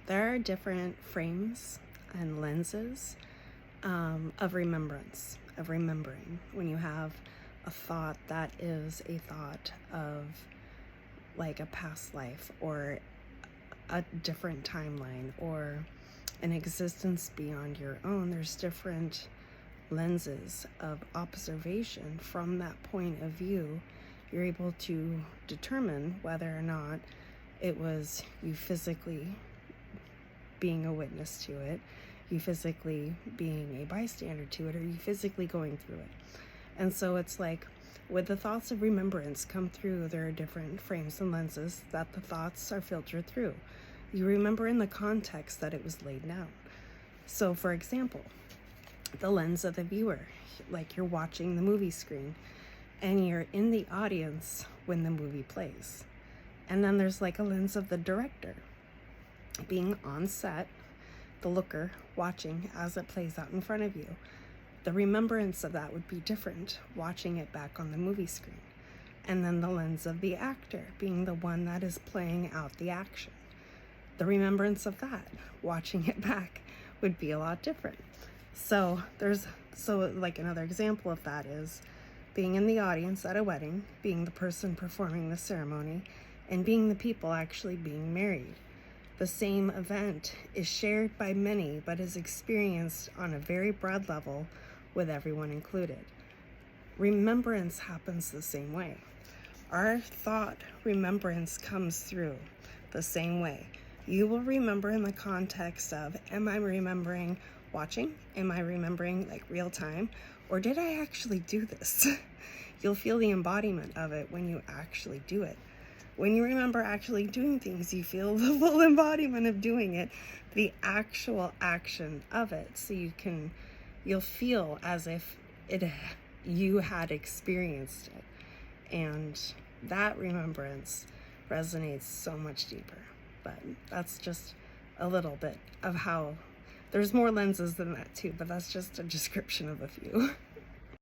There are different frames and lenses of remembrance, of remembering. When you have a thought that is a thought of like a past life or a different timeline or an existence beyond your own, there's different lenses of observation. From that point of view, you're able to determine whether or not it was you physically being a witness to it, you physically being a bystander to it, or you physically going through it. And so it's like, with the thoughts of remembrance come through, there are different frames and lenses that the thoughts are filtered through. You remember in the context that it was laid down. So for example, the lens of the viewer, like you're watching the movie screen and you're in the audience when the movie plays. And then there's like a lens of the director, being on set, the looker watching as it plays out in front of you. The remembrance of that would be different watching it back on the movie screen. And then the lens of the actor, being the one that is playing out the action. The remembrance of that, watching it back, would be a lot different. So like another example of that is being in the audience at a wedding, being the person performing the ceremony, and being the people actually being married. The same event is shared by many, but is experienced on a very broad level with everyone included. Remembrance happens the same way. Our thought remembrance comes through the same way. You will remember in the context of, am I remembering watching? Am I remembering like real time? Or did I actually do this? You'll feel the embodiment of it when you actually do it. When you remember actually doing things, you feel the full embodiment of doing it, the actual action of it. So you'll feel as if you had experienced it. And that remembrance resonates so much deeper. But that's just a little bit of how, there's more lenses than that too, but that's just a description of a few.